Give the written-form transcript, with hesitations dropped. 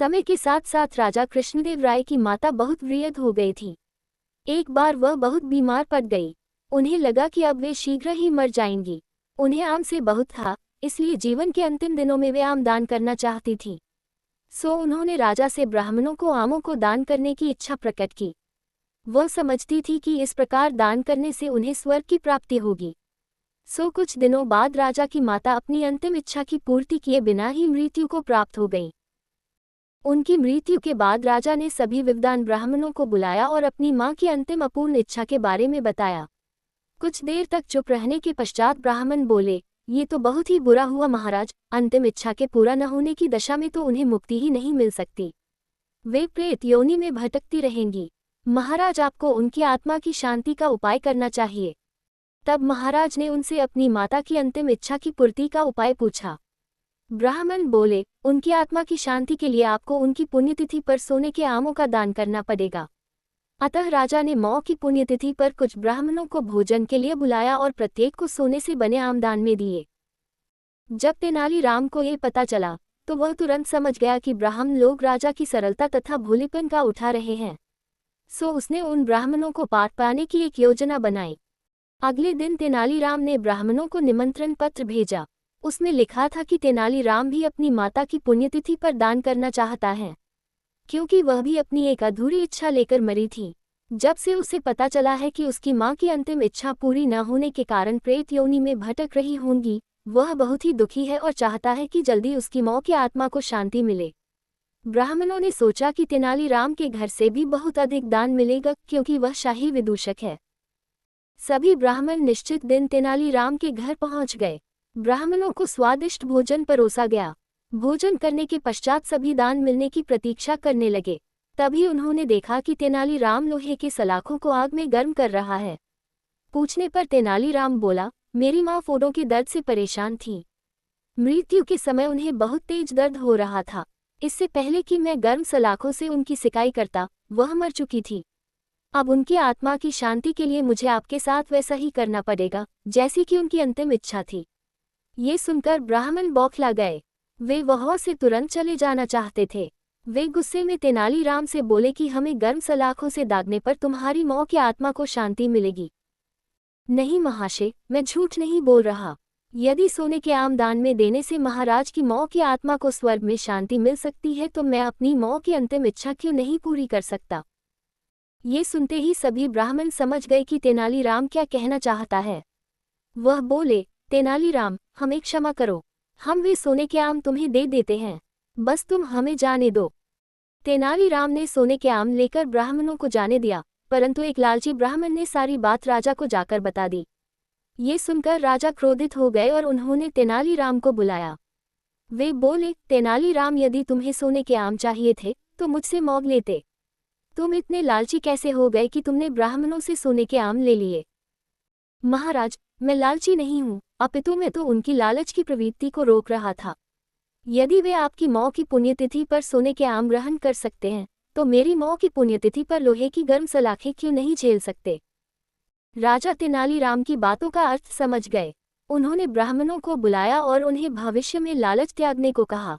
समय के साथ साथ राजा कृष्णदेव राय की माता बहुत वृद्ध हो गई थी। एक बार वह बहुत बीमार पड़ गई। उन्हें लगा कि अब वे शीघ्र ही मर जाएंगी। उन्हें आम से बहुत था, इसलिए जीवन के अंतिम दिनों में वे आम दान करना चाहती थी। सो उन्होंने राजा से ब्राह्मणों को आमों को दान करने की इच्छा प्रकट की। वह समझती थी कि इस प्रकार दान करने से उन्हें स्वर्ग की प्राप्ति होगी। सो कुछ दिनों बाद राजा की माता अपनी अंतिम इच्छा की पूर्ति किए बिना ही मृत्यु को प्राप्त हो गई। उनकी मृत्यु के बाद राजा ने सभी विद्वान ब्राह्मणों को बुलाया और अपनी मां की अंतिम अपूर्ण इच्छा के बारे में बताया। कुछ देर तक चुप रहने के पश्चात ब्राह्मण बोले, ये तो बहुत ही बुरा हुआ महाराज, अंतिम इच्छा के पूरा न होने की दशा में तो उन्हें मुक्ति ही नहीं मिल सकती। वे प्रेत योनि में भटकती रहेंगी। महाराज, आपको उनकी आत्मा की शांति का उपाय करना चाहिए। तब महाराज ने उनसे अपनी माता की अंतिम इच्छा की पूर्ति का उपाय पूछा। ब्राह्मण बोले, उनकी आत्मा की शांति के लिए आपको उनकी पुण्यतिथि पर सोने के आमों का दान करना पड़ेगा। अतः राजा ने मौ की पुण्यतिथि पर कुछ ब्राह्मणों को भोजन के लिए बुलाया और प्रत्येक को सोने से बने आम दान में दिए। जब तेनालीराम को ये पता चला तो वह तुरंत समझ गया कि ब्राह्मण लोग राजा की सरलता तथा भोलेपन का उठा रहे हैं। सो उसने उन ब्राह्मणों को पार पाने की एक योजना बनाई। अगले दिन तेनालीराम ने ब्राह्मणों को निमंत्रण पत्र भेजा। उसमें लिखा था कि तेनालीराम भी अपनी माता की पुण्यतिथि पर दान करना चाहता है, क्योंकि वह भी अपनी एक अधूरी इच्छा लेकर मरी थी। जब से उसे पता चला है कि उसकी मां की अंतिम इच्छा पूरी न होने के कारण प्रेत योनि में भटक रही होंगी, वह बहुत ही दुखी है और चाहता है कि जल्दी उसकी मौ की आत्मा को शांति मिले। ब्राह्मणों ने सोचा कि तेनालीराम के घर से भी बहुत अधिक दान मिलेगा, क्योंकि वह शाही विदूषक है। सभी ब्राह्मण निश्चित दिन तेनालीराम के घर पहुंच गए। ब्राह्मणों को स्वादिष्ट भोजन परोसा गया। भोजन करने के पश्चात सभी दान मिलने की प्रतीक्षा करने लगे। तभी उन्होंने देखा कि तेनालीराम लोहे के सलाखों को आग में गर्म कर रहा है। पूछने पर तेनालीराम बोला, मेरी माँ फोड़ों के दर्द से परेशान थी। मृत्यु के समय उन्हें बहुत तेज दर्द हो रहा था। इससे पहले कि मैं गर्म सलाखों से उनकी सिकाई करता, वह मर चुकी थी। अब उनकी आत्मा की शांति के लिए मुझे आपके साथ वैसा ही करना पड़ेगा जैसी कि उनकी अंतिम इच्छा थी। ये सुनकर ब्राह्मण बौखला गए। वे वहां से तुरंत चले जाना चाहते थे। वे गुस्से में तेनालीराम से बोले कि हमें गर्म सलाखों से दागने पर तुम्हारी मौ की आत्मा को शांति मिलेगी। नहीं महाशय, मैं झूठ नहीं बोल रहा। यदि सोने के आम दान में देने से महाराज की मौ की आत्मा को स्वर्ग में शांति मिल सकती है तो मैं अपनी मौ की अंतिम इच्छा क्यों नहीं पूरी कर सकता। ये सुनते ही सभी ब्राह्मण समझ गए कि तेनालीराम क्या कहना चाहता है। वह बोले, तेनालीराम, हमें क्षमा करो, हम वे सोने के आम तुम्हें दे देते हैं, बस तुम हमें जाने दो। तेनालीराम ने सोने के आम लेकर ब्राह्मणों को जाने दिया, परंतु एक लालची ब्राह्मण ने सारी बात राजा को जाकर बता दी। ये सुनकर राजा क्रोधित हो गए और उन्होंने तेनालीराम को बुलाया। वे बोले, तेनालीराम, यदि तुम्हें सोने के आम चाहिए थे तो मुझसे मांग लेते। तुम इतने लालची कैसे हो गए कि तुमने ब्राह्मणों से सोने के आम ले लिए। महाराज, मैं लालची नहीं हूँ, अपितु मैं तो उनकी लालच की प्रवृत्ति को रोक रहा था। यदि वे आपकी मौ की पुण्यतिथि पर सोने के आम ग्रहण कर सकते हैं तो मेरी मौ की पुण्यतिथि पर लोहे की गर्म सलाखें क्यों नहीं झेल सकते। राजा तेनालीराम की बातों का अर्थ समझ गए। उन्होंने ब्राह्मणों को बुलाया और उन्हें भविष्य में लालच त्यागने को कहा।